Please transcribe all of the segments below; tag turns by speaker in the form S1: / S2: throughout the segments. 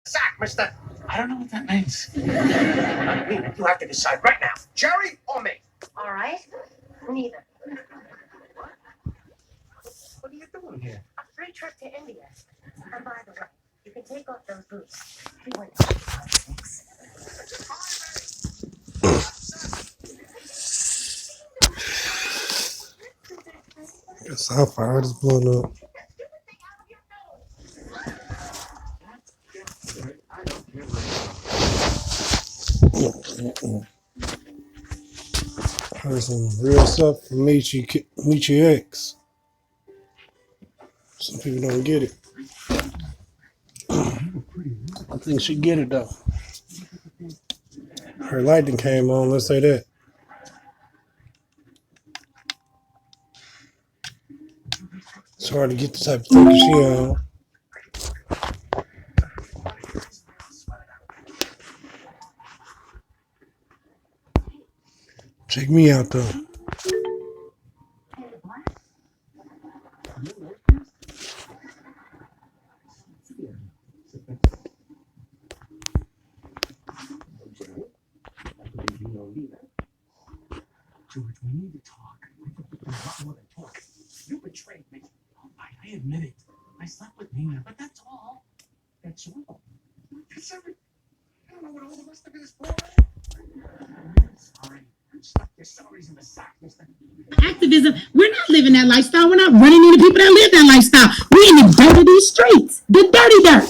S1: sack, mister.
S2: I don't know what that means.
S1: I mean it. You have to decide right now. Jerry or me?
S3: All right. Neither.
S1: What are you doing here?
S3: A free trip to India. And by the way, you can take off those boots. We went
S4: Guess how far is blowing up. Heard some real stuff from Michi X. Some people don't get it. I think she get it though. Her lighting came on, let's say that. It's hard to get the type of thing she on. Check me out though.
S2: George, we need to talk. A lot more than talk. You betrayed me. All right, I admit it. I slept with Nina, but that's all. That's all.
S1: That's every. I don't know what all the rest of it is for.
S2: I'm sorry. Stuff your stories in the sack, mister.
S5: Activism, we're not living that lifestyle. We're not running into people that live that lifestyle. We're in the dirt of these streets. The dirty dirt.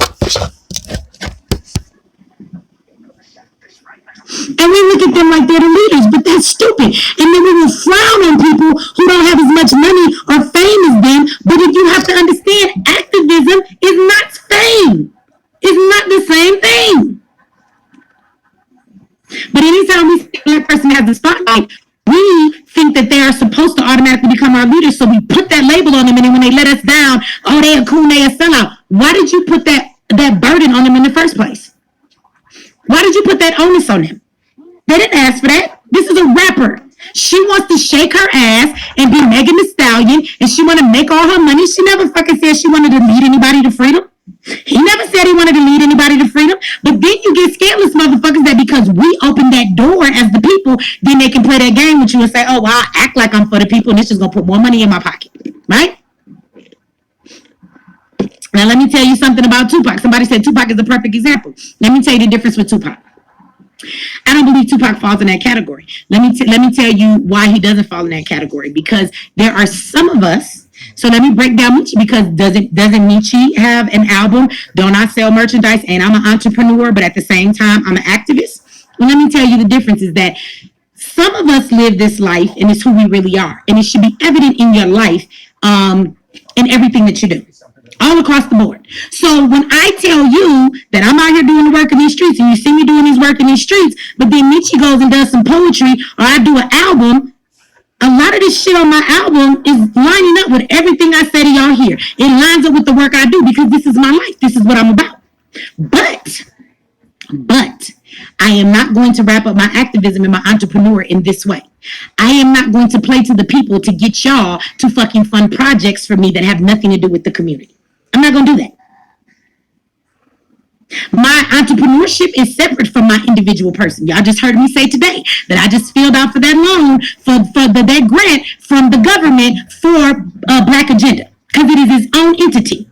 S5: And we look at them like they're the leaders, but that's stupid. And then we will frown on people who don't have as much money or fame as them. But if you have to understand, activism is not fame. It's not the same thing. But anytime we see a black person has the spotlight, we think that they are supposed to automatically become our leaders. So we put that label on them, and then when they let us down, oh, they a coon, they a sellout. Why did you put that burden on them in the first place? Why did you put that onus on them? They didn't ask for that. This is a rapper. She wants to shake her ass and be Megan Thee Stallion, and she want to make all her money. She never fucking said she wanted to lead anybody to freedom. He never said he wanted to lead anybody to freedom. But then you get scandalous motherfuckers that because we open that door as the people, then they can play that game with you and say, oh, well, I'll act like I'm for the people, and it's just going to put more money in my pocket. Right? Now, let me tell you something about Tupac. Somebody said Tupac is the perfect example. Let me tell you the difference with Tupac. I don't believe Tupac falls in that category. Let me tell you why he doesn't fall in that category. Because there are some of us. So let me break down Michi, because doesn't Michi have an album? Don't I sell merchandise? And I'm an entrepreneur, but at the same time, I'm an activist. And let me tell you the difference is that some of us live this life, and it's who we really are. And it should be evident in your life, in everything that you do. All across the board. So when I tell you that I'm out here doing the work in these streets, and you see me doing this work in these streets, but then Michi goes and does some poetry, or I do an album, a lot of this shit on my album is lining up with everything I say to y'all here. It lines up with the work I do because this is my life. This is what I'm about. But I am not going to wrap up my activism and my entrepreneur in this way. I am not going to play to the people to get y'all to fucking fund projects for me that have nothing to do with the community. I'm not going to do that. My entrepreneurship is separate from my individual person. Y'all just heard me say today that I just filled out for that loan for that grant from the government for Black Agenda because it is its own entity.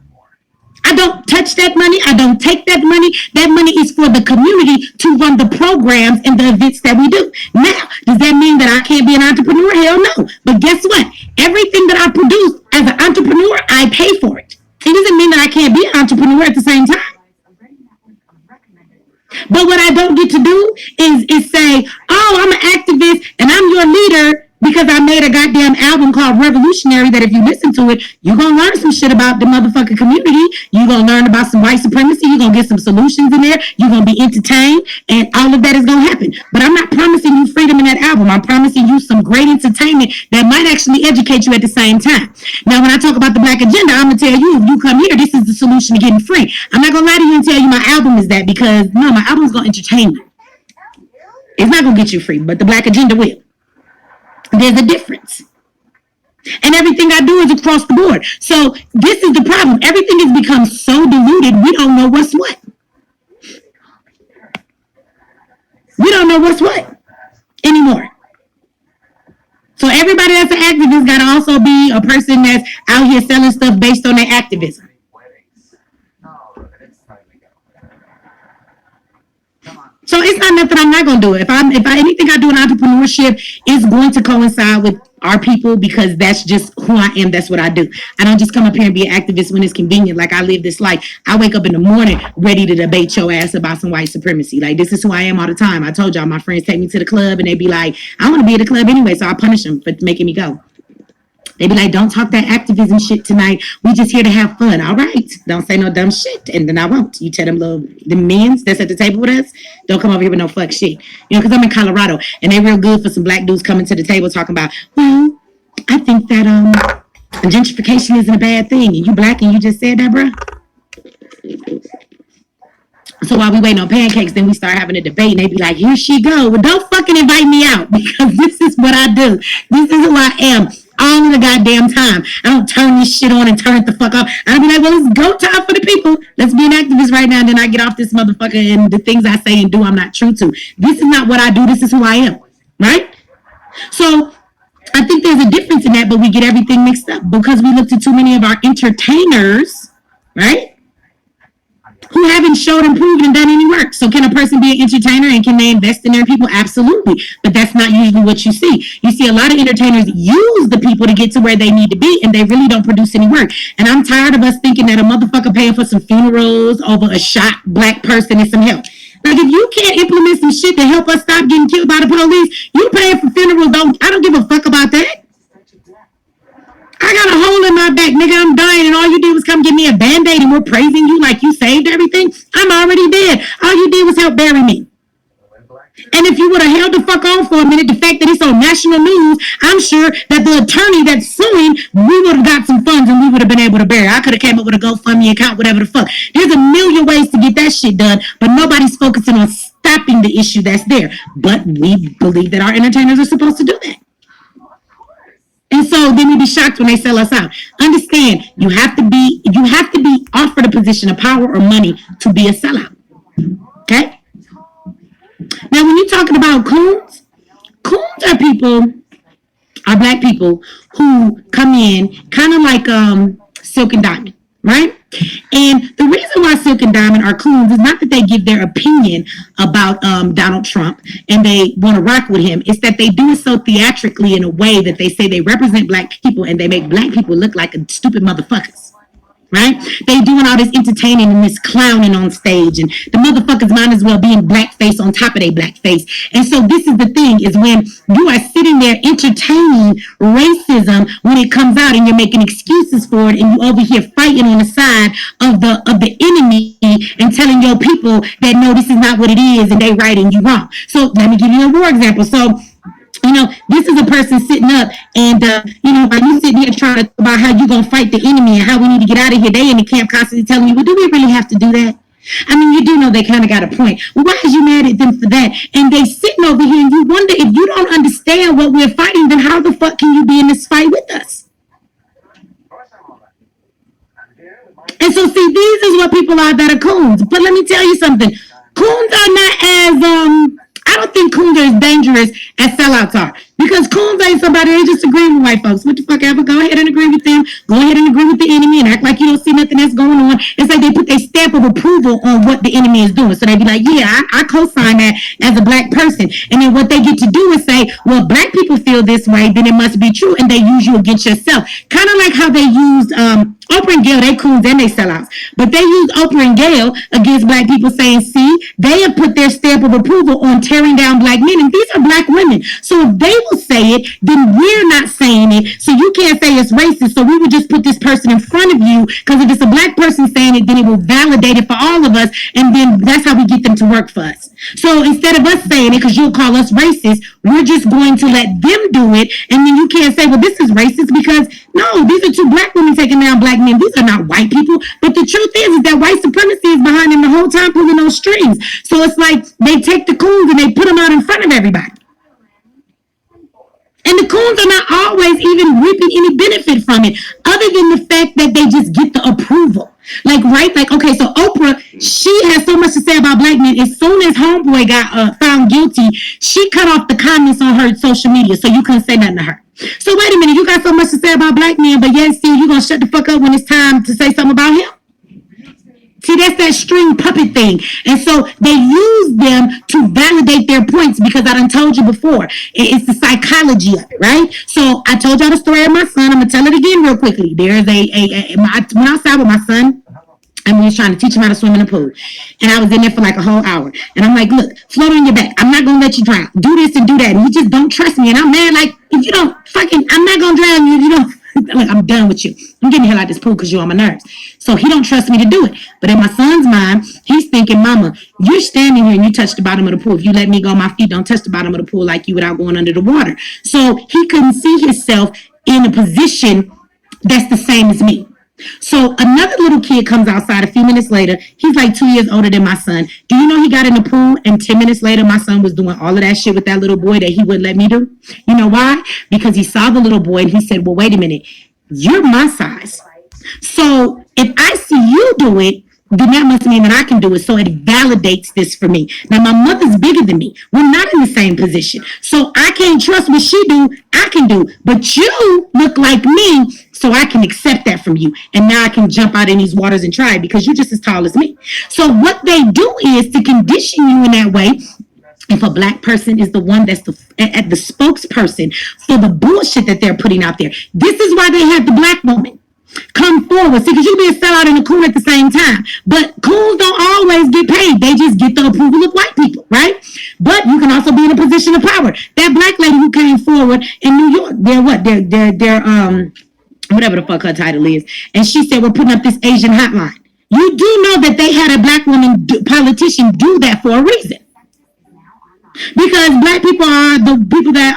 S5: I don't touch that money. I don't take that money. That money is for the community to run the programs and the events that we do. Now, does that mean that I can't be an entrepreneur? Hell no. But guess what? Everything that I produce as an entrepreneur, I pay for it. It doesn't mean that I can't be an entrepreneur at the same time. But what I don't get to do is say, oh, I'm an activist and I'm your leader because I made a goddamn album called Revolutionary that if you listen to it, you're going to learn some shit about the motherfucking community. You're going to learn about some white supremacy. You're going to get some solutions in there. You're going to be entertained, and all of that is going to happen. But I'm not promising you freedom in that album. I'm promising you some great entertainment that might actually educate you at the same time. Now, when I talk about the Black Agenda, I'm going to tell you, if you come here, this is the solution to getting free. I'm not going to lie to you and tell you my album is that, because no, my album is going to entertain you. It's not going to get you free, but the Black Agenda will. There's a difference. And everything I do is across the board. So this is the problem. Everything has become so diluted, we don't know what's what. don't know what's what anymore. So everybody that's an activist got to also be a person that's out here selling stuff based on their activism. So it's not nothing I'm not gonna do. If anything I do in entrepreneurship is going to coincide with our people because that's just who I am. That's what I do. I don't just come up here and be an activist when it's convenient. Like I live this life. I wake up in the morning ready to debate your ass about some white supremacy. Like this is who I am all the time. I told y'all my friends take me to the club and they be like, I want to be at the club anyway, so I punish them for making me go. They be like, don't talk that activism shit tonight. We just here to have fun. All right. Don't say no dumb shit. And then I won't. You tell them the men's that's at the table with us, don't come over here with no fuck shit. You know, because I'm in Colorado and they real good for some black dudes coming to the table talking about, well, I think that gentrification isn't a bad thing. And you black and you just said that, bro. So while we waiting on pancakes, then we start having a debate and they be like, here she go. Well, don't fucking invite me out because this is what I do. This is who I am. All of the goddamn time. I don't turn this shit on and turn it the fuck off. I'll be like, well, it's go time for the people. Let's be an activist right now. And then I get off this motherfucker and the things I say and do, I'm not true to. This is not what I do. This is who I am. Right? So I think there's a difference in that, but we get everything mixed up because we look to too many of our entertainers, right? Who haven't showed and proved and done any work. So can a person be an entertainer and can they invest in their people? Absolutely. But that's not usually what you see. You see a lot of entertainers use the people to get to where they need to be and they really don't produce any work. And I'm tired of us thinking that a motherfucker paying for some funerals over a shot black person is some help. Like if you can't implement some shit to help us stop getting killed by the police, you paying for funerals, I don't give a fuck about that. I got a hole in my back, nigga, I'm dying, and all you did was come give me a Band-Aid and we're praising you like you saved everything. I'm already dead. All you did was help bury me. And if you would have held the fuck on for a minute, the fact that it's on national news, I'm sure that the attorney that's suing, we would have got some funds and we would have been able to bury. I could have came up with a GoFundMe account, whatever the fuck. There's a million ways to get that shit done, but nobody's focusing on stopping the issue that's there. But we believe that our entertainers are supposed to do that. And so then we be shocked when they sell us out. Understand, you have to be offered a position of power or money to be a sellout. Okay? Now, when you're talking about coons are black people who come in kind of like Silk and Diamond, right? And the reason why Silk and Diamond are coons is not that they give their opinion about Donald Trump and they want to rock with him. It's that they do it so theatrically in a way that they say they represent black people and they make black people look like stupid motherfuckers. Right? They doing all this entertaining and this clowning on stage, and the motherfuckers might as well be in blackface on top of their blackface. And so this is the thing, is when you are sitting there entertaining racism when it comes out and you're making excuses for it, and you over here fighting on the side of the enemy and telling your people that no, this is not what it is and they right and you wrong. So let me give you a war example. So this is a person sitting up and, while you sitting here trying to talk about how you're going to fight the enemy and how we need to get out of here, they in the camp constantly telling you, well, do we really have to do that? I mean, you do know they kind of got a point. Well, why is you mad at them for that? And they sitting over here and you wonder, if you don't understand what we're fighting, then how the fuck can you be in this fight with us? And so, see, these is what people are that are coons. But let me tell you something. Coons are not as, I don't think coons are as dangerous as sellouts are. Because coons ain't somebody, they just agree with white folks. What the fuck ever? Go ahead and agree with them. Go ahead and agree with the enemy and act like you don't see nothing that's going on. It's like they put their stamp of approval on what the enemy is doing. So they be like, yeah, I co-sign that as a black person. And then what they get to do is say, well, black people feel this way, then it must be true. And they use you against yourself. Kind of like how they used Oprah and Gayle, they coons and they sellouts. But they used Oprah and Gayle against black people saying, see, they have put their stamp of approval on tearing down black men. And these are black women. So if they will say it, then we're not saying it. So you can't say it's racist. So we would just put this person in front of you, because if it's a black person saying it, then it will validate it for all of us. And then that's how we get them to work for us. So instead of us saying it, because you'll call us racist, we're just going to let them do it. And then you can't say, well, this is racist, because no, these are two black women taking down black men. These are not white people. But the truth is that white supremacy is behind them the whole time, pulling those strings. So it's like they take the coons and they put them out in front of everybody. And the coons are not always even reaping any benefit from it, other than the fact that they just get the approval. Like, right? Like, okay, so Oprah, she has so much to say about black men. As soon as Homeboy got found guilty, she cut off the comments on her social media, so you couldn't say nothing to her. So wait a minute, you got so much to say about black men, but yet still you gonna shut the fuck up when it's time to say something about him? See, that's that string puppet thing. And so they use them to validate their points because I done told you before. It's the psychology of it, right? So I told y'all the story of my son. I'm going to tell it again real quickly. There's I went outside with my son. And we was trying to teach him how to swim in the pool. And I was in there for like a whole hour. And I'm like, look, float on your back. I'm not going to let you drown. Do this and do that. And he just don't trust me. And I'm mad like, if you don't fucking, I'm not going to drown you if you don't. Like, I'm done with you. I'm getting the hell out of this pool because you're on my nerves. So he don't trust me to do it. But in my son's mind, he's thinking, Mama, you're standing here and you touch the bottom of the pool. If you let me go, my feet don't touch the bottom of the pool like you without going under the water. So he couldn't see himself in a position that's the same as me. So another little kid comes outside a few minutes later. He's like 2 years older than my son. Do you know he got in the pool and 10 minutes later my son was doing all of that shit with that little boy that he wouldn't let me do? You know why? Because he saw the little boy and he said, well, wait a minute. You're my size. So if I see you do it, then that must mean that I can do it. So it validates this for me. Now, my mother's bigger than me. We're not in the same position. So I can't trust what she do, I can do. But you look like me, so I can accept that from you. And now I can jump out in these waters and try because you're just as tall as me. So what they do is to condition you in that way. If a black person is the one that's the spokesperson for the bullshit that they're putting out there. This is why they have the black woman come forward. See, because you be a sellout and a coon at the same time. But coons don't always get paid. They just get the approval of white people, right? But you can also be in a position of power. That black lady who came forward in New York, they're whatever the fuck her title is. And she said, we're putting up this Asian hotline. You do know that they had a black woman politician do that for a reason. Because black people are the people that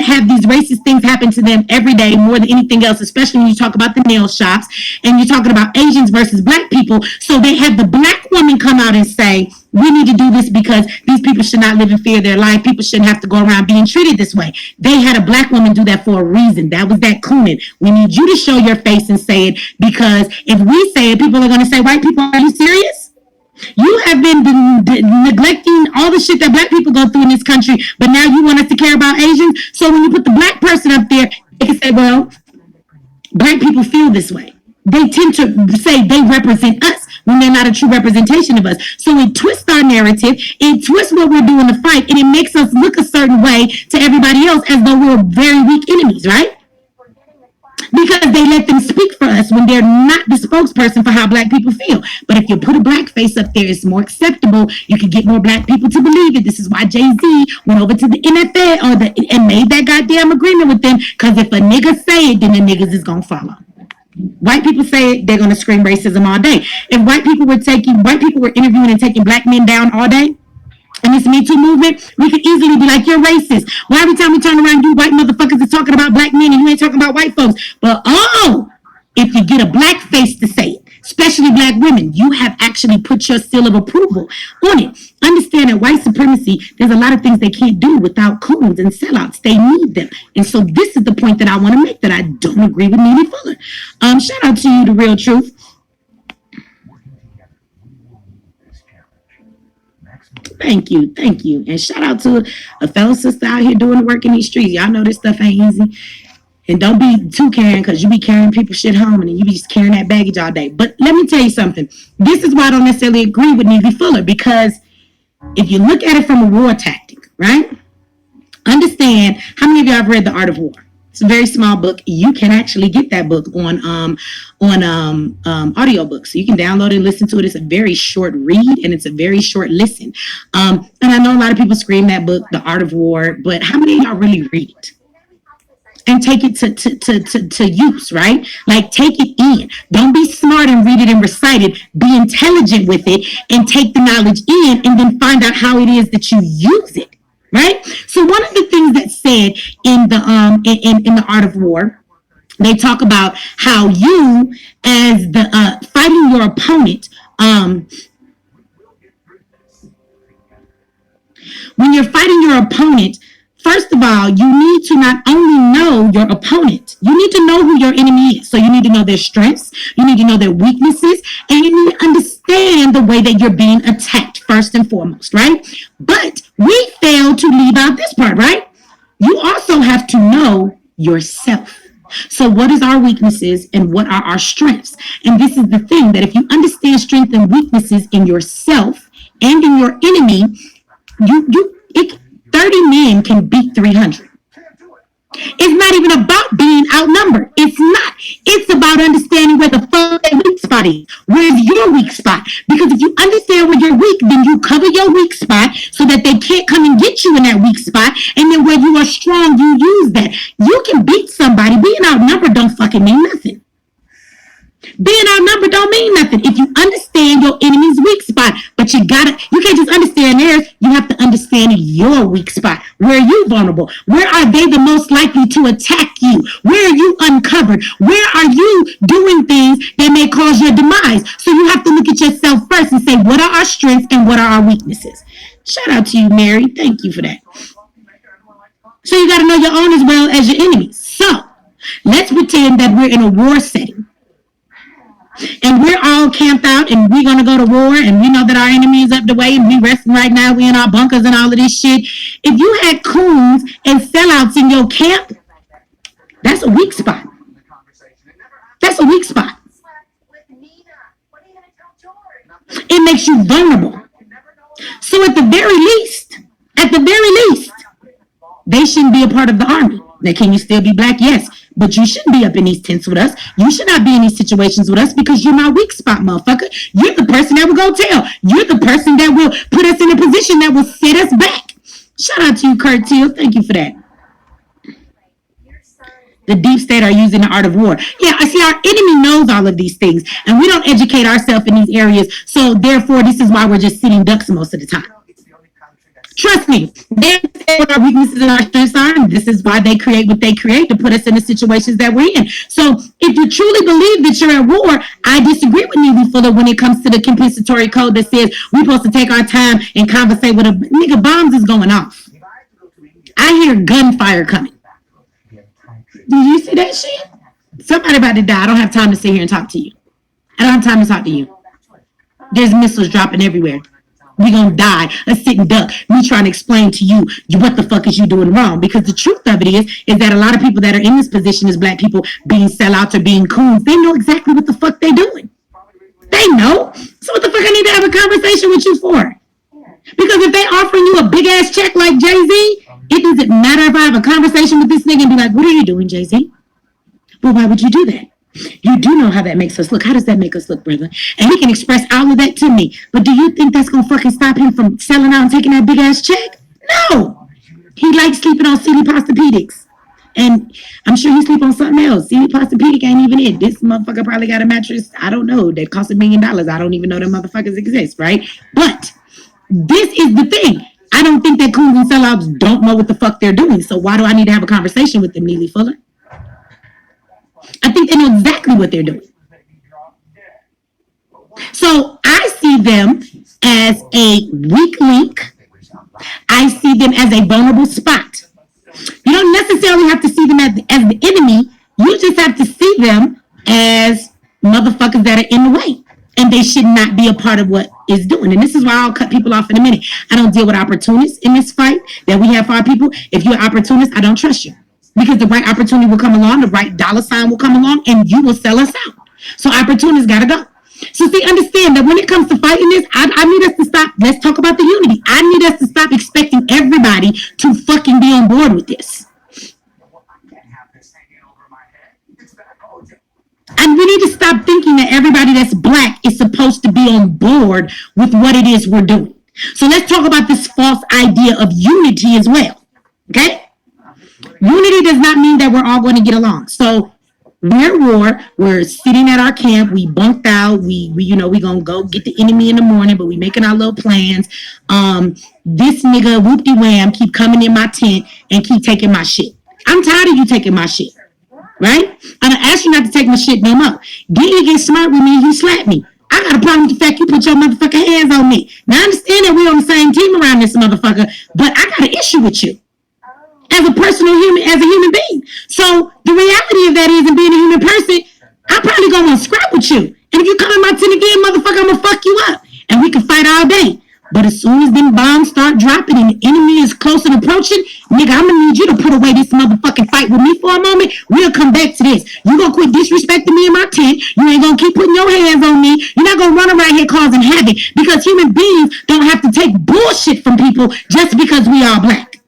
S5: have these racist things happen to them every day more than anything else, especially when you talk about the nail shops and you're talking about Asians versus black people. So they have the black woman come out and say, we need to do this because these people should not live in fear of their life. People shouldn't have to go around being treated this way. They had a black woman do that for a reason. That was that cooning. We need you to show your face and say it, because if we say it, people are going to say, white people, are you serious? You have been neglecting all the shit that black people go through in this country, but now you want us to care about Asians? So when you put the black person up there, they can say, well, black people feel this way. They tend to say they represent us when they're not a true representation of us. So it twists our narrative, it twists what we're doing to fight, and it makes us look a certain way to everybody else as though we're very weak enemies, right? Because they let them speak for us when they're not the spokesperson for how black people feel. But if you put a black face up there, it's more acceptable. You can get more black people to believe it. This is why Jay-Z went over to the NFL and made that goddamn agreement with them. Because if a nigga say it, then the niggas is going to follow. White people say it, they're going to scream racism all day. If white people were interviewing and taking black men down all day, and this Me Too movement, we could easily be like, you're racist. Well, every time we turn around, you white motherfuckers are talking about black men and you ain't talking about white folks. But if you get a black face to say it, especially black women, you have actually put your seal of approval on it. Understand that white supremacy, there's a lot of things they can't do without coons and sellouts. They need them. And so this is the point that I want to make, that I don't agree with Nene Fuller. Shout out to you, The Real Truth. Thank you. And shout out to a fellow sister out here doing the work in these streets. Y'all know this stuff ain't easy. And don't be too caring, because you be carrying people shit home and then you be just carrying that baggage all day. But let me tell you something. This is why I don't necessarily agree with Nene Fuller, because if you look at it from a war tactic, right? Understand, how many of y'all have read The Art of War? It's a very small book. You can actually get that book on audiobooks. So you can download it and listen to it. It's a very short read and it's a very short listen. And I know a lot of people scream that book, The Art of War, but how many of y'all really read it and take it to use, right? Like, take it in. Don't be smart and read it and recite it. Be intelligent with it and take the knowledge in, and then find out how it is that you use it. Right? So one of the things that's said in the Art of War, they talk about how you, as the fighting your opponent, when you're fighting your opponent First of all, you need to not only know your opponent, you need to know who your enemy is. So you need to know their strengths, you need to know their weaknesses, and you need to understand the way that you're being attacked first and foremost, right? But we fail to leave out this part, right? You also have to know yourself. So what is our weaknesses and what are our strengths? And this is the thing, that if you understand strengths and weaknesses in yourself and in your enemy, 30 men can beat 300. It's not even about being outnumbered. It's not. It's about understanding where the fuck their weak spot is. Where's your weak spot? Because if you understand where you're weak, then you cover your weak spot so that they can't come and get you in that weak spot. And then where you are strong, you use that. You can beat somebody. Being outnumbered don't fucking mean nothing. Being outnumbered don't mean nothing if you understand your enemy's weak spot. But you can't just understand theirs. You have to understand your weak spot. Where are you vulnerable? Where are they the most likely to attack you? Where are you uncovered? Where are you doing things that may cause your demise? So you have to look at yourself first and say, what are our strengths and what are our weaknesses? Shout out to you, Mary. Thank you for that. So you got to know your own as well as your enemies. So let's pretend that we're in a war setting. And we're all camped out and we're going to go to war and we know that our enemy is up the way and we resting right now. We in our bunkers and all of this shit. If you had coons and sellouts in your camp, that's a weak spot. That's a weak spot. It makes you vulnerable. So at the very least, they shouldn't be a part of the army. Now, can you still be black? Yes. But you shouldn't be up in these tents with us. You should not be in these situations with us because you're my weak spot, motherfucker. You're the person that will go tell. You're the person that will put us in a position that will set us back. Shout out to you, Kurt Teal. Thank you for that. The deep state are using the art of war. Yeah, I see our enemy knows all of these things, and we don't educate ourselves in these areas. So therefore, this is why we're just sitting ducks most of the time. Trust me, they say what our weaknesses and our strengths are, and this is why they create what they create to put us in the situations that we're in. So if you truly believe that you're at war, I disagree with Neely Fuller when it comes to the compensatory code that says we're supposed to take our time and conversate with a nigga. Bombs is going off. I hear gunfire coming. Did you see that shit? Somebody about to die. I don't have time to sit here and talk to you. I don't have time to talk to you. There's missiles dropping everywhere. We gonna die a sitting duck. Me trying to explain to you what the fuck is you doing wrong. Because the truth of it is that a lot of people that are in this position as black people being sellouts or being coons, they know exactly what the fuck they doing. They know. So what the fuck I need to have a conversation with you for? Because if they offering you a big ass check like Jay-Z, it doesn't matter if I have a conversation with this nigga and be like, what are you doing, Jay-Z? Well, why would you do that? You do know how that makes us look. How does that make us look, brother? And he can express all of that to me. But do you think that's going to fucking stop him from selling out and taking that big ass check? No. He likes sleeping on CD Posturepedics. And I'm sure he sleep on something else. CD Posturepedic ain't even it. This motherfucker probably got a mattress, I don't know, that costs $1 million. I don't even know them motherfuckers exist, right? But this is the thing. I don't think that coons and sellouts don't know what the fuck they're doing. So why do I need to have a conversation with them, Neely Fuller? I think they know exactly what they're doing. So I see them as a weak link. I see them as a vulnerable spot. You don't necessarily have to see them as the enemy. You just have to see them as motherfuckers that are in the way. And they should not be a part of what is doing. And this is why I'll cut people off in a minute. I don't deal with opportunists in this fight that we have for our people. If you're an opportunist, I don't trust you. Because the right opportunity will come along, the right dollar sign will come along, and you will sell us out. So opportunists got to go. So see, understand that when it comes to fighting this, I need us to stop. Let's talk about the unity. I need us to stop expecting everybody to fucking be on board with this. And we need to stop thinking that everybody that's black is supposed to be on board with what it is we're doing. So let's talk about this false idea of unity as well. Okay? Unity does not mean that we're all going to get along. So we're at war. We're sitting at our camp. We bunked out. We going to go get the enemy in the morning, but we making our little plans. This nigga, whoop-de-wham, keep coming in my tent and keep taking my shit. I'm tired of you taking my shit. Right? I don't ask you not to take my shit no more. Then you get smart with me and you slap me. I got a problem with the fact you put your motherfucking hands on me. Now I understand that we're on the same team around this motherfucker, but I got an issue with you. as a personal human, as a human being. So the reality of that is, in being a human person, I'm probably gonna scrap with you. And if you come in my tent again, motherfucker, I'm gonna fuck you up. And we can fight all day. But as soon as them bombs start dropping and the enemy is close and approaching, nigga, I'm gonna need you to put away this motherfucking fight with me for a moment. We'll come back to this. You gonna quit disrespecting me in my tent. You ain't gonna keep putting your hands on me. You're not gonna run around here causing havoc, because human beings don't have to take bullshit from people just because we are black.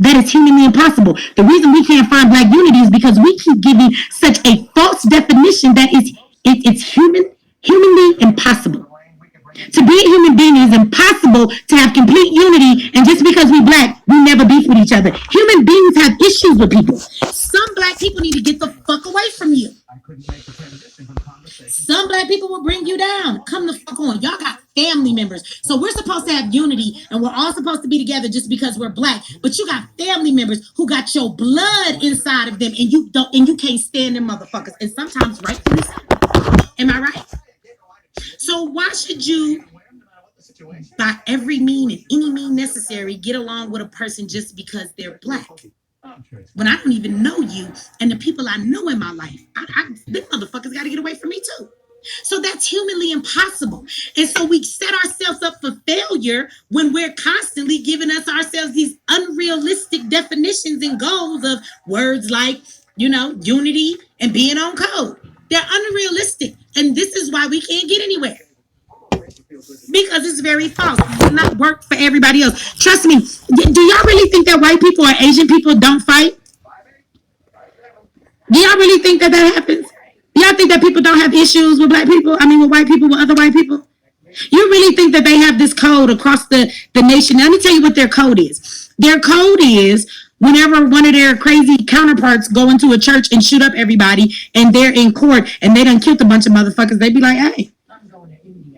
S5: That is humanly impossible. The reason we can't find black unity is because we keep giving such a false definition that it's humanly impossible. To be a human being is impossible to have complete unity, and just because we black, we never beef with each other. Human beings have issues with people. Some black people need to get the fuck away from you. Some black people will bring you down. Come the fuck on. Y'all got family members. So we're supposed to have unity, and we're all supposed to be together just because we're black. But you got family members who got your blood inside of them, and you don't, and you can't stand them motherfuckers. And sometimes rightfully so. Am I right? So why should you, by every mean and any mean necessary, get along with a person just because they're black? When I don't even know you, and the people I know in my life, them motherfuckers got to get away from me too. So that's humanly impossible. And so we set ourselves up for failure when we're constantly giving ourselves these unrealistic definitions and goals of words like, unity and being on code. They're unrealistic. And this is why we can't get anywhere. Because it's very false. It does not work for everybody else. Trust me. Do y'all really think that white people or Asian people don't fight? Do y'all really think that happens? Do y'all think that people don't have issues with black people? I mean, with white people, with other white people? You really think that they have this code across the nation? Now, let me tell you what their code is. Their code is, whenever one of their crazy counterparts go into a church and shoot up everybody, and they're in court and they done killed a bunch of motherfuckers, they be like, hey,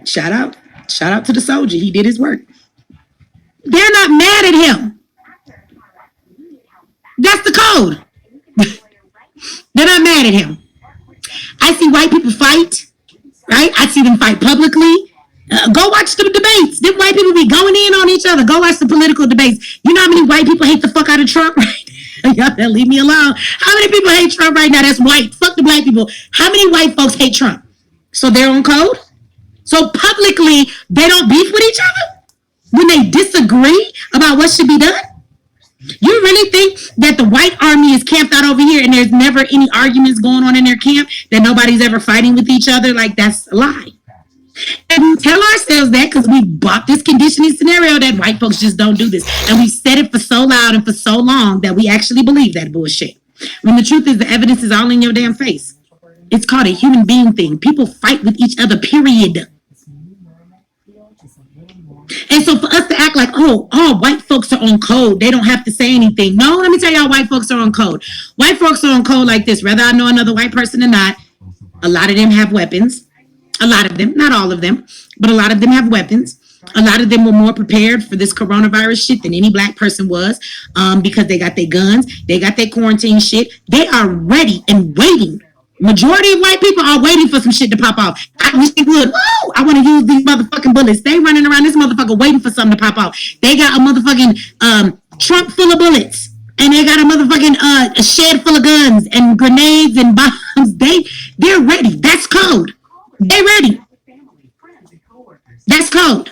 S5: shout out to the soldier. He did his work. They're not mad at him. That's the code. They're not mad at him. I see white people fight, right? I see them fight publicly. Go watch the debates. Them white people be going in on each other. Go watch the political debates. You know how many white people hate the fuck out of Trump, right? Y'all better leave me alone. How many people hate Trump right now? That's white. Fuck the black people. How many white folks hate Trump? So they're on code? So publicly, they don't beef with each other? When they disagree about what should be done? You really think that the white army is camped out over here and there's never any arguments going on in their camp, that nobody's ever fighting with each other? Like, that's a lie. And we tell ourselves that because we bought this conditioning scenario that white folks just don't do this. And we said it for so loud and for so long that we actually believe that bullshit. When the truth is, the evidence is all in your damn face. It's called a human being thing. People fight with each other, period. And so for us to act like, oh, white folks are on code, they don't have to say anything. No, let me tell y'all, white folks are on code. White folks are on code like this. Whether I know another white person or not, a lot of them have weapons. A lot of them, not all of them, but a lot of them have weapons. A lot of them were more prepared for this coronavirus shit than any black person was, because they got their guns, they got their quarantine shit. They are ready and waiting. Majority of white people are waiting for some shit to pop off. I wish they would. Woo! I want to use these motherfucking bullets. They running around this motherfucker waiting for something to pop off. They got a motherfucking trunk full of bullets. And they got a motherfucking a shed full of guns and grenades and bombs. They're ready. That's code. They ready. That's code.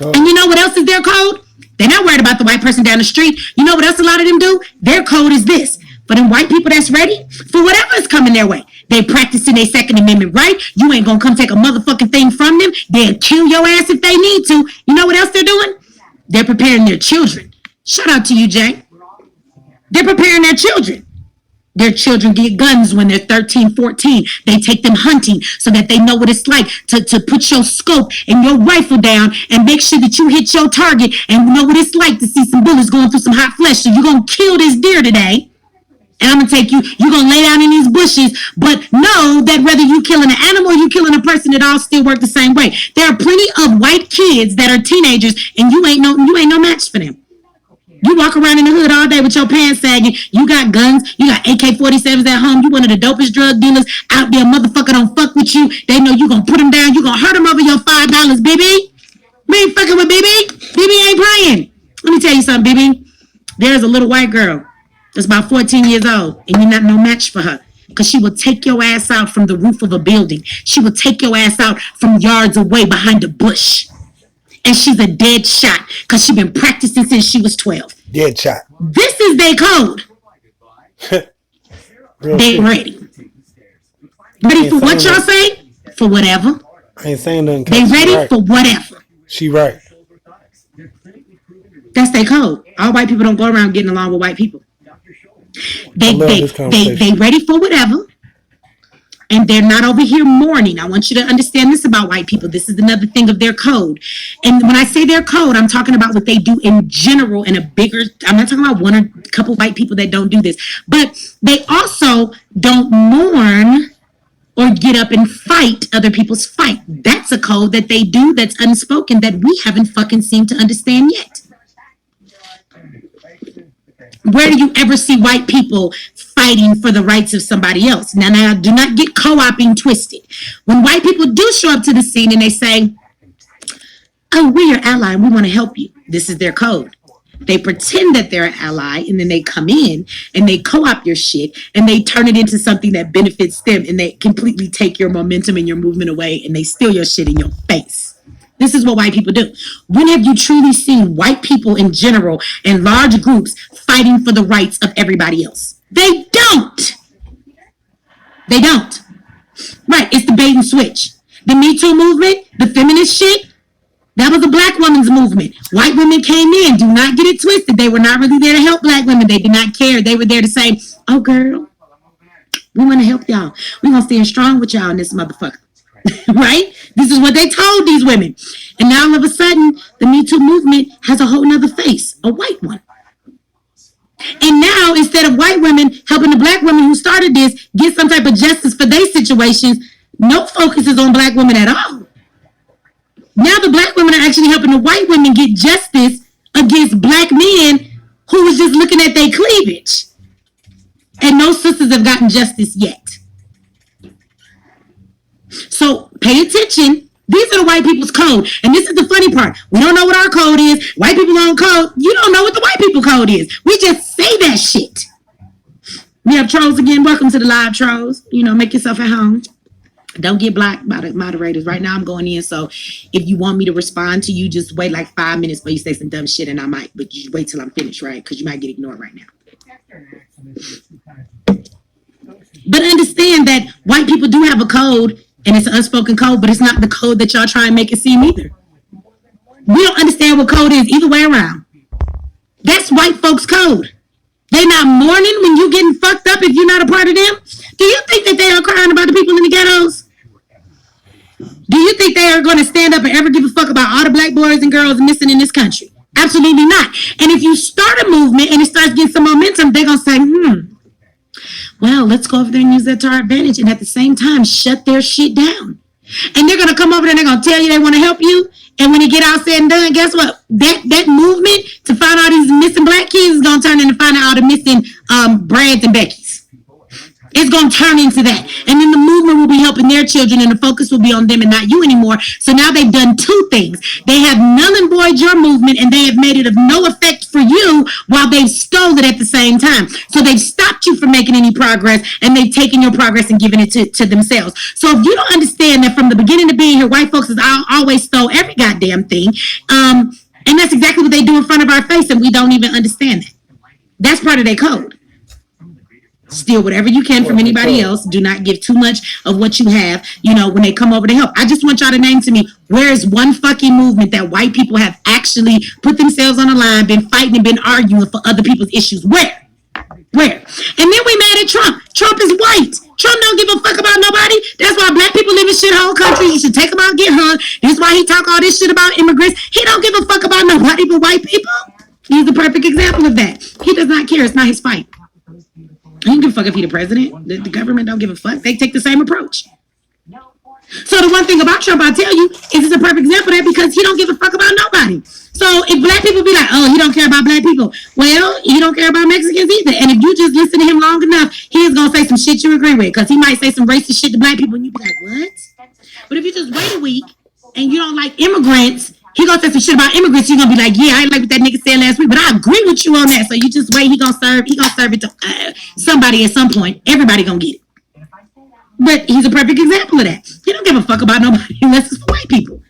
S5: And you know what else is their code? They're not worried about the white person down the street. You know what else a lot of them do? Their code is this. For them white people that's ready for whatever is coming their way. They practicing their Second Amendment right. You ain't gonna come take a motherfucking thing from them. They'll kill your ass if they need to. You know what else they're doing? They're preparing their children. Shout out to you, Jay. They're preparing their children. Their children get guns when they're 13, 14. They take them hunting so that they know what it's like to put your scope and your rifle down and make sure that you hit your target and know what it's like to see some bullets going through some hot flesh. So you're going to kill this deer today. And I'm going to take you, you're going to lay down in these bushes, but know that whether you killing an animal or you killing a person, it all still work the same way. There are plenty of white kids that are teenagers and you ain't no match for them. You walk around in the hood all day with your pants sagging. You got guns. You got AK-47s at home. You one of the dopest drug dealers out there. Motherfucker don't fuck with you. They know you gonna put them down. You gonna hurt them over your $5, BB. We ain't fucking with BB. BB ain't playing. Let me tell you something, BB. There's a little white girl that's about 14 years old, and you're not no match for her. Because she will take your ass out from the roof of a building. She will take your ass out from yards away behind a bush. And she's a dead shot because she's been practicing since she was 12.
S4: Dead shot.
S5: This is their code. They ready. Ready for what y'all say? For whatever.
S4: I ain't saying nothing.
S5: They ready for whatever.
S4: She right.
S5: That's their code. All white people don't go around getting along with white people. They ready for whatever. And they're not over here mourning. I want you to understand this about white people. This is another thing of their code. And when I say their code, I'm talking about what they do in general in a bigger, I'm not talking about one or a couple white people that don't do this. But they also don't mourn or get up and fight other people's fight. That's a code that they do that's unspoken that we haven't fucking seemed to understand yet. Where do you ever see white people fighting for the rights of somebody else? Now, do not get co-oping twisted. When white people do show up to the scene and they say, oh, we're your ally and we want to help you. This is their code. They pretend that they're an ally and then they come in and they co-op your shit and they turn it into something that benefits them and they completely take your momentum and your movement away and they steal your shit in your face. This is what white people do. When have you truly seen white people in general in large groups fighting for the rights of everybody else? They don't. They don't. Right, it's the bait and switch. The Me Too movement, the feminist shit, that was a black woman's movement. White women came in. Do not get it twisted. They were not really there to help black women. They did not care. They were there to say, oh, girl, we want to help y'all. We're going to stand strong with y'all in this motherfucker. Right? This is what they told these women. And now all of a sudden, the Me Too movement has a whole nother face, a white one. And now, instead of white women helping the black women who started this get some type of justice for their situations, no focus is on black women at all. Now the black women are actually helping the white women get justice against black men who was just looking at their cleavage. And no sisters have gotten justice yet. So pay attention. These are the white people's code. And this is the funny part. We don't know what our code is. White people don't code. You don't know what the white people code is. We just say that shit. We have trolls again. Welcome to the live trolls. You know, make yourself at home. Don't get blocked by the moderators. Right now I'm going in. So if you want me to respond to you, just wait like 5 minutes before you say some dumb shit and I might. But you wait till I'm finished, right? Because you might get ignored right now. But understand that white people do have a code. And it's an unspoken code, but it's not the code that y'all try and make it seem either. We don't understand what code is either way around. That's white folks' code. They not mourning when you getting fucked up if you're not a part of them. Do you think that they are crying about the people in the ghettos? Do you think they are going to stand up and ever give a fuck about all the black boys and girls missing in this country? Absolutely not. And if you start a movement and it starts getting some momentum, they're going to say, well, let's go over there and use that to our advantage and at the same time shut their shit down. And they're going to come over there and they're going to tell you they want to help you. And when you get all said and done, guess what? That movement to find all these missing black kids is going to turn into finding all the missing Brads and Beckys. It's going to turn into that. And then the movement will be helping their children and the focus will be on them and not you anymore. So now they've done two things. They have null and void your movement and they have made it of no effect for you while they've stole it at the same time. So they've stopped you from making any progress and they've taken your progress and given it to themselves. So if you don't understand that from the beginning of being here, white folks has always stole every goddamn thing. And that's exactly what they do in front of our face and we don't even understand that. That's part of their code. Steal whatever you can from anybody else. Do not give too much of what you have, you know, when they come over to help. I just want y'all to name to me, where is one fucking movement that white people have actually put themselves on the line, been fighting and been arguing for other people's issues? Where? And then we mad at Trump. Trump is white. Trump don't give a fuck about nobody. That's why black people live in shithole countries. You should take them out and get hung. That's why he talk all this shit about immigrants. He don't give a fuck about nobody but white people. He's the perfect example of that. He does not care. It's not his fight. He don't give a fuck if he's the president. The government don't give a fuck. They take the same approach. So the one thing about Trump, I tell you, is it's a perfect example of that because he don't give a fuck about nobody. So if black people be like, oh, he don't care about black people. Well, he don't care about Mexicans either. And if you just listen to him long enough, he is going to say some shit you agree with. Because he might say some racist shit to black people and you be like, what? But if you just wait a week and you don't like immigrants He gonna say some shit about immigrants. You gonna be like, yeah, I like what that nigga said last week, but I agree with you on that. So you just wait. He gonna serve it to somebody at some point. Everybody gonna get it. But he's a perfect example of that. He don't give a fuck about nobody unless it's for white people.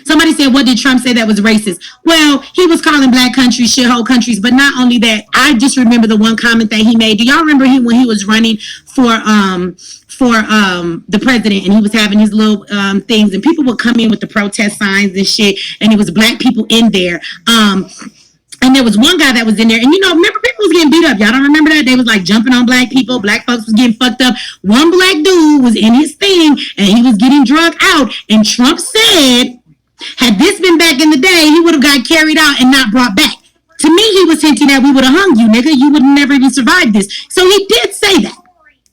S5: Somebody said, what did Trump say that was racist? Well, he was calling black countries shithole countries, but not only that, I just remember the one comment that he made. Do y'all remember him when he was running for the president and he was having his little things and people would come in with the protest signs and shit and it was black people in there. And there was one guy that was in there, and remember people was getting beat up. Y'all don't remember that? They was like jumping on black people. Black folks was getting fucked up. One black dude was in his thing, and he was getting drug out. And Trump said, had this been back in the day, he would have got carried out and not brought back. To me, he was hinting that we would have hung you, nigga. You would have never even survived this. So he did say that.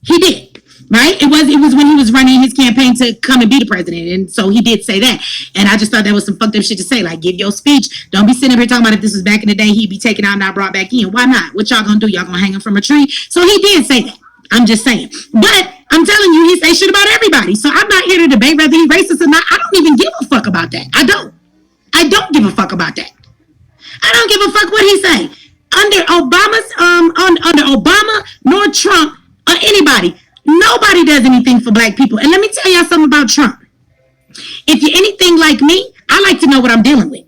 S5: He did. Right? It was when he was running his campaign to come and be the president. And so he did say that. And I just thought that was some fucked up shit to say. Like, give your speech. Don't be sitting up here talking about if this was back in the day, he'd be taken out and not brought back in. Why not? What y'all gonna do? Y'all gonna hang him from a tree? So he did say that. I'm just saying. But I'm telling you, he say shit about everybody. So I'm not here to debate whether he's racist or not. I don't even give a fuck about that. I don't give a fuck about that. I don't give a fuck what he say. Under Obama, nor Trump, or anybody, nobody does anything for black people. And let me tell y'all something about Trump. If you're anything like me, I like to know what I'm dealing with.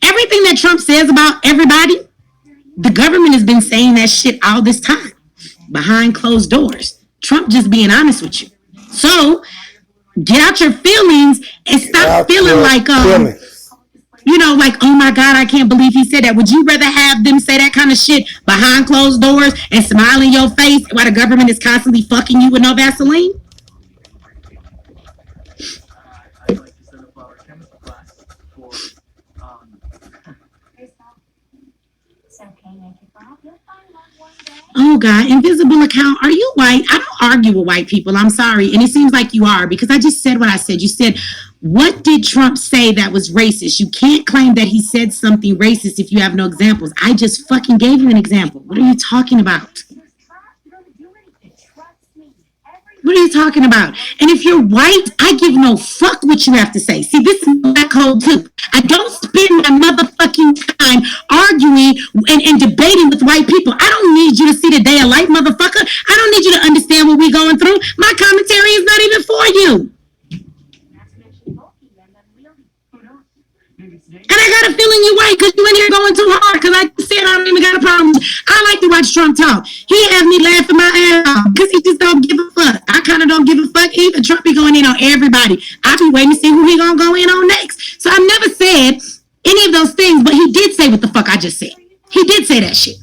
S5: Everything that Trump says about everybody, the government has been saying that shit all this time, behind closed doors. Trump just being honest with you. So, get out your feelings and stop feeling like, like, oh my God, I can't believe he said that. Would you rather have them say that kind of shit behind closed doors and smile in your face while the government is constantly fucking you with no Vaseline?
S2: I'd like to set up our chemistry class for
S5: Oh God, invisible account. Are you white? I don't argue with white people. I'm sorry. And it seems like you are because I just said what I said. You said, what did Trump say that was racist? You can't claim that he said something racist if you have no examples. I just fucking gave you an example. What are you talking about? What are you talking about? And if you're white, I give no fuck what you have to say. See, this is black hole too. I don't spend my motherfucking time arguing and debating with white people. I don't need you to see the day of light, motherfucker. I don't need you to understand what we're going through. My commentary is not even for you. And I got a feeling you're white because you in here going too hard because I said I don't even got a problem. I like to watch Trump talk. He has me laughing my ass off because he just don't give a fuck. I kind of don't give a fuck either. Trump be going in on everybody. I be waiting to see who he gonna go in on next. So I've never said any of those things, but he did say what the fuck I just said. He did say that shit.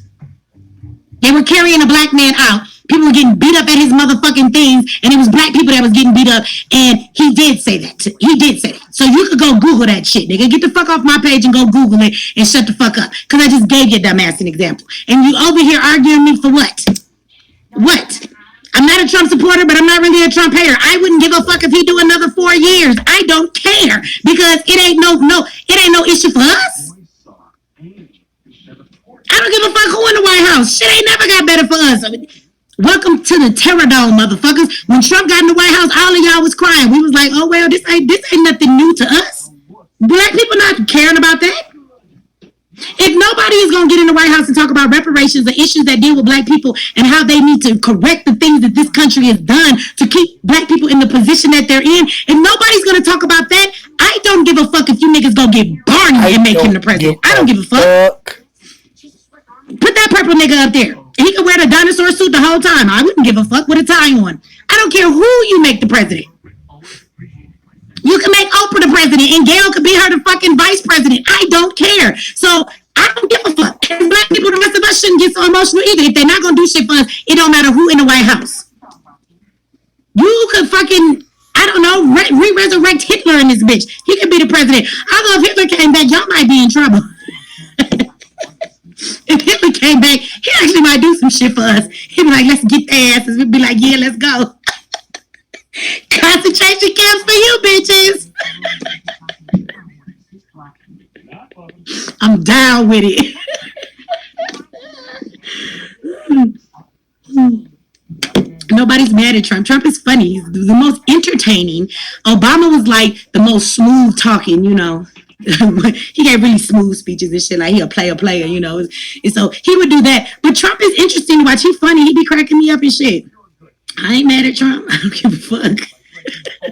S5: They were carrying a black man out. People were getting beat up at his motherfucking things, and it was black people that was getting beat up, and he did say that. He did say that. So you could go Google that shit, nigga. Get the fuck off my page and go Google it and shut the fuck up. Because I just gave your dumb ass an example. And you over here arguing me for what? What? I'm not a Trump supporter, but I'm not really a Trump hater. I wouldn't give a fuck if he do another 4 years. I don't care. Because it ain't no issue for us. I don't give a fuck who in the White House. Shit ain't never got better for us. Welcome to the Terror Dome, motherfuckers. When Trump got in the White House, all of y'all was crying. We was like, oh, well, this ain't nothing new to us. Black people not caring about that. If nobody is going to get in the White House and talk about reparations, the issues that deal with black people and how they need to correct the things that this country has done to keep black people in the position that they're in, if nobody's going to talk about that, I don't give a fuck if you niggas go get Barney and make him the president. I don't give a fuck. Put that purple nigga up there. He could wear the dinosaur suit the whole time. I wouldn't give a fuck with a tie on. I don't care who you make the president. You can make Oprah the president and Gail could be her the fucking vice president. I don't care. So I don't give a fuck. And black people, the rest of us shouldn't get so emotional either. If they're not going to do shit for us, it don't matter who in the White House. You could fucking, I don't know, re-resurrect Hitler in this bitch. He could be the president. Although if Hitler came back, y'all might be in trouble. If Hitler came back, he actually might do some shit for us. He'd be like, let's get their asses. We'd be like, yeah, let's go. Concentration camps for you, bitches. I'm down with it. Nobody's mad at Trump. Trump is funny. He's the most entertaining. Obama was like the most smooth talking, you know. He gave really smooth speeches and shit. Like he a player, you know. And so he would do that. But Trump is interesting to watch. He's funny. He be cracking me up and shit. I ain't mad at Trump. I don't give a fuck.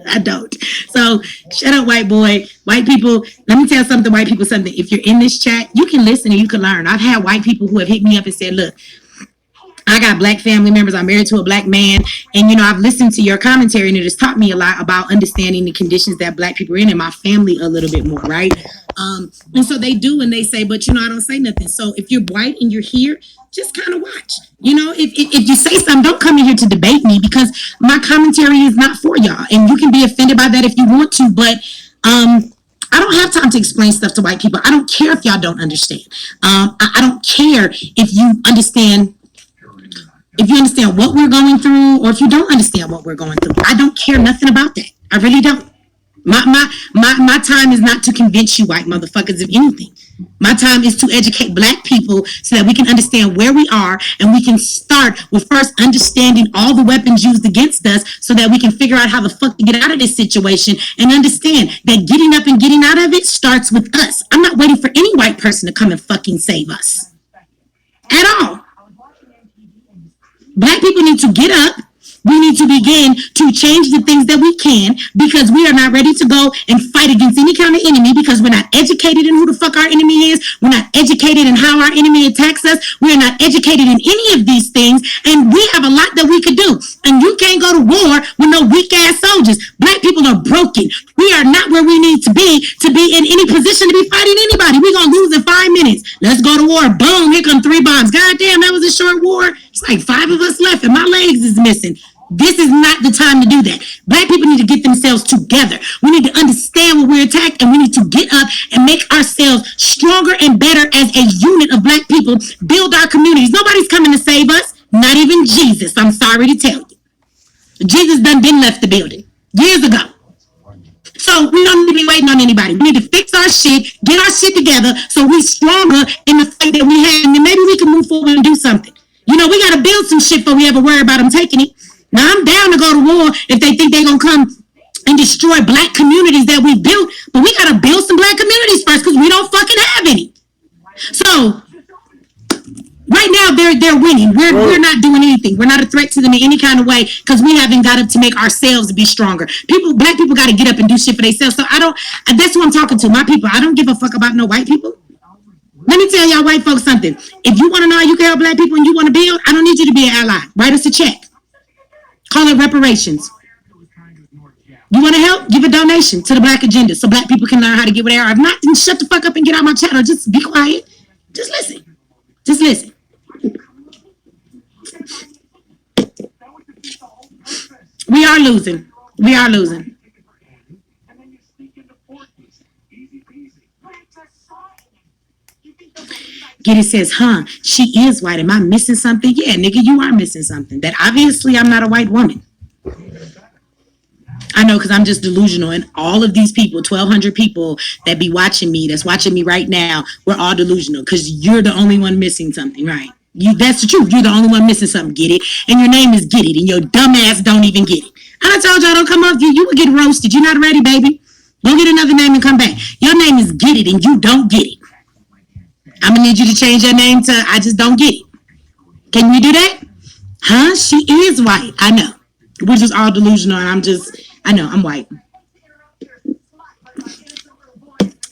S5: I don't. So shut up, white boy. White people, let me tell something, white people something. If you're in this chat, you can listen and you can learn. I've had white people who have hit me up and said, look, I got black family members. I'm married to a black man. And, you know, I've listened to your commentary and it has taught me a lot about understanding the conditions that black people are in and my family a little bit more, right? And so they do and they say, but, you know, I don't say nothing. So if you're white and you're here, just kind of watch. You know, if you say something, don't come in here to debate me because my commentary is not for y'all. And you can be offended by that if you want to. But I don't have time to explain stuff to white people. I don't care if y'all don't understand. I don't care if you understand. If you understand what we're going through, or if you don't understand what we're going through, I don't care nothing about that. I really don't. My time is not to convince you white motherfuckers of anything. My time is to educate black people so that we can understand where we are and we can start with first understanding all the weapons used against us so that we can figure out how the fuck to get out of this situation and understand that getting up and getting out of it starts with us. I'm not waiting for any white person to come and fucking save us. At all. Black people need to get up. We need to begin to change the things that we can because we are not ready to go and fight against any kind of enemy because we're not educated in who the fuck our enemy is. We're not educated in how our enemy attacks us. We're not educated in any of these things. And we have a lot that we could do. And you can't go to war with no weak ass soldiers. Black people are broken. We are not where we need to be in any position to be fighting anybody. We're going to lose in 5 minutes. Let's go to war. Boom. Here come 3 bombs. God damn, that was a short war. It's like 5 of us left and my legs is missing. This is not the time to do that. Black people need to get themselves together. We need to understand what we're attacked and we need to get up and make ourselves stronger and better as a unit of black people, build our communities. Nobody's coming to save us, not even Jesus, I'm sorry to tell you. Jesus done been left the building years ago. So we don't need to be waiting on anybody. We need to fix our shit, get our shit together so we're stronger in the fight that we have and then maybe we can move forward and do something. You know, we got to build some shit before we ever worry about them taking it. Now, I'm down to go to war if they think they're going to come and destroy black communities that we built. But we got to build some black communities first because we don't fucking have any. So, right now, they're winning. We're not doing anything. We're not a threat to them in any kind of way because we haven't got up to make ourselves be stronger. Black people got to get up and do shit for themselves. So, that's what I'm talking to. My people, I don't give a fuck about no white people. Let me tell y'all white folks something. If you want to know how you can help black people and you want to build, I don't need you to be an ally. Write us a check. Call it reparations. You want to help? Give a donation to the Black Agenda so black people can learn how to get where they are. If not, then shut the fuck up and get out my chat or just be quiet. Just listen. Just listen. We are losing. We are losing. Giddy says, she is white. Am I missing something? Yeah, nigga, you are missing something. That obviously I'm not a white woman. I know because I'm just delusional. And all of these people, 1,200 people that be watching me, that's watching me right now, we're all delusional because you're the only one missing something, right? That's the truth. You're the only one missing something, get it? And your name is Get It, and your dumb ass don't even get it. I done told y'all don't come up you would get roasted. You're not ready, baby. Go get another name and come back. Your name is Get It, and you don't get it. I'm going to need you to change your name to I just don't get it. Can you do that? She is white. I know. We're just all delusional and I know, I'm white.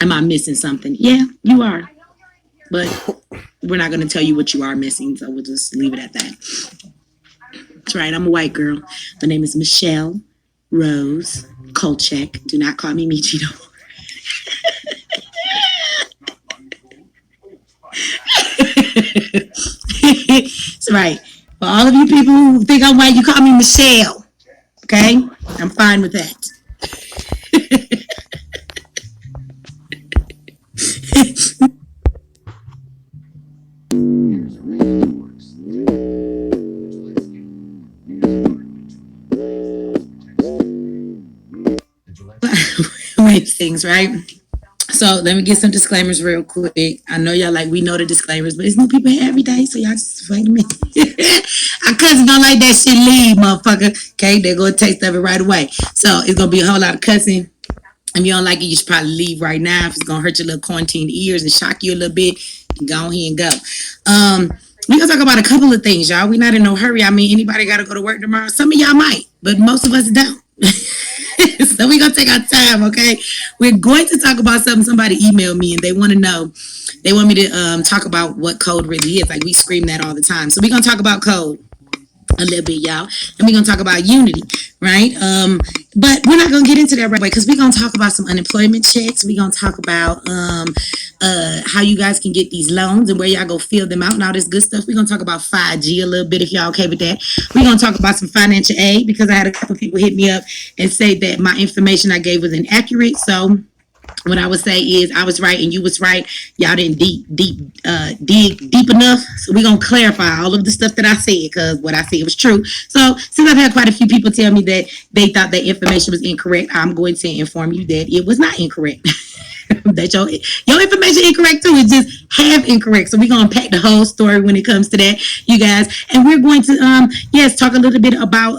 S5: Am I missing something? Yeah, you are. But we're not going to tell you what you are missing, so we'll just leave it at that. That's right, I'm a white girl. My name is Michelle Rose Kolchak. Do not call me Michi no more. That's right. For all of you people who think I'm white, you call me Michelle. Okay? I'm fine with that. Things, right? So let me get some disclaimers real quick. I know y'all like, we know the disclaimers, but it's new people here every day, so y'all just wait a minute. My cousin don't like that shit. Leave, motherfucker. Okay, they're gonna taste of it right away. So it's gonna be a whole lot of cussing. If you don't like it, you should probably leave right now. If it's gonna hurt your little quarantined ears and shock you a little bit, go ahead and go. We gonna talk about a couple of things, y'all. We not in no hurry. I mean, anybody gotta go to work tomorrow. Some of y'all might, but most of us don't. So we gonna take our time, okay? We're going to talk about something. Somebody emailed me and they want to know. They want me to talk about what code really is. Like we scream that all the time. So we're gonna talk about code a little bit, y'all, and we're gonna talk about unity, right? But we're not gonna get into that right away because we're gonna talk about some unemployment checks. We're gonna talk about how you guys can get these loans and where y'all go fill them out and all this good stuff. We're gonna talk about 5G a little bit if y'all okay with that. We're gonna talk about some financial aid because I had a couple people hit me up and say that my information I gave was inaccurate. So what I would say is I was right and you was right. Y'all didn't dig deep enough. So we're gonna clarify all of the stuff that I said because what I said was true. So since I've had quite a few people tell me that they thought that information was incorrect, I'm going to inform you that it was not incorrect. That your information incorrect too. It's just half incorrect. So we're gonna unpack the whole story when it comes to that, you guys. And we're going to talk a little bit about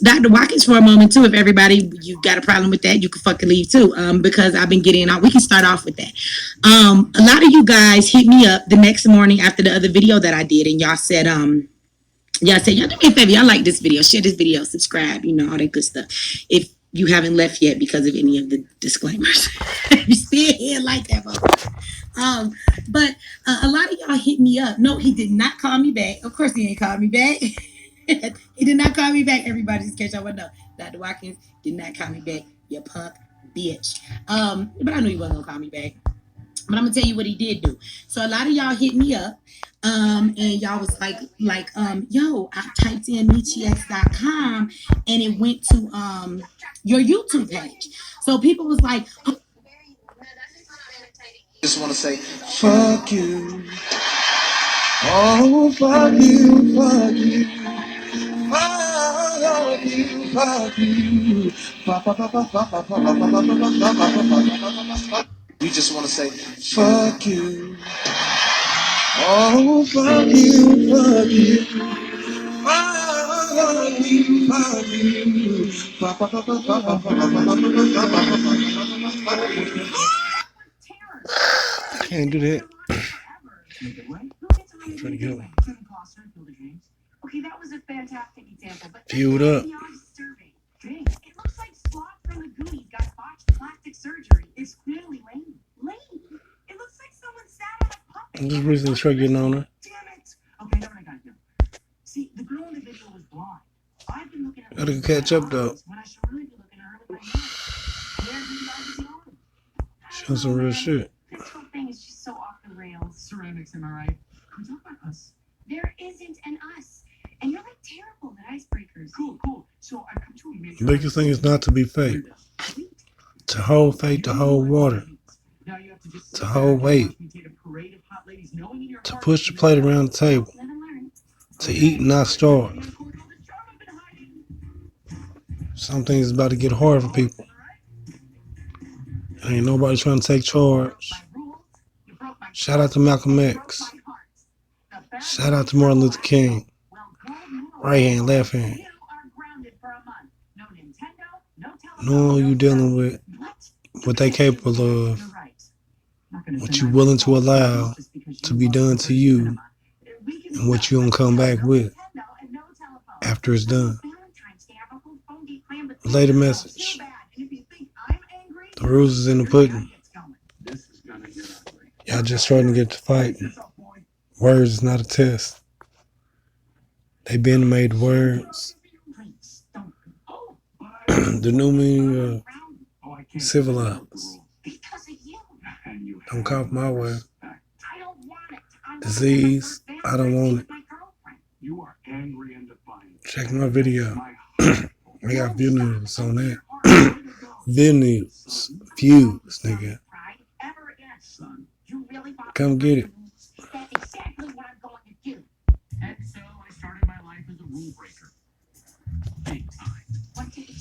S5: Dr. Watkins for a moment too. If everybody you got a problem with that, you can fucking leave too. Because I've been getting out. We can start off with that. A lot of you guys hit me up the next morning after the other video that I did, and y'all said y'all do me a favor. Y'all like this video, share this video, subscribe, all that good stuff. If you haven't left yet because of any of the disclaimers, you still here like that, motherfucker. But a lot of y'all hit me up. No, he did not call me back. Of course, he ain't called me back. He did not call me back. Everybody just catch up with no. Dr. Watkins did not call me back. You punk bitch. But I knew he wasn't gonna call me back. But I'm gonna tell you what he did do. So a lot of y'all hit me up, and y'all was like, yo, I typed in MECH33 and it went to your YouTube page. So people was like, oh.
S6: Just want to say, fuck you. Oh, fuck you, fuck you. Fuck you, fuck you. We just want to say, fuck you. Oh, fuck you, fuck you. Fuck you, fuck you.
S4: Can't do that. Pretty good.
S2: Okay, that was a fantastic example. But
S4: Fueled up.
S2: It looks like Sloth from the Goonies got botched plastic surgery. It's clearly lame. Lame? It looks like someone sat on a puppet.
S4: I'm just recently truck getting on her.
S2: Damn it. Okay, now what I gotta do. See, the girl in the video was blind. I've been looking at
S4: Gotta catch up though.
S2: when I should really be looking at her with my nose. There's the dog's arm.
S4: Show some real shit.
S2: This whole thing is just so off the rails. Ceramics, am I right? Can we talk about us? There isn't an us. And you're like terrible at icebreakers. Cool. So I come to a major.
S4: The biggest thing is not to be fake. To hold faith, to hold water. To hold weight. To push the plate around the table. To eat and not starve. Some things is about to get hard for people. Ain't nobody trying to take charge. Shout out to Malcolm X. Shout out to Martin Luther King. Right hand, left hand. Knowing who you dealing with, what they capable of, what you willing to allow to be done to you, and what you gonna come back with after it's done. Later message. The rules is in the pudding. Y'all just starting to get to fighting. Words is not a test. They been made words. The new meaning of civilized. Don't cough my way. Disease, I don't want it. Check my video. I got view news on that. Views, nigga. Come get it.
S2: And so I started my life as a rule breaker.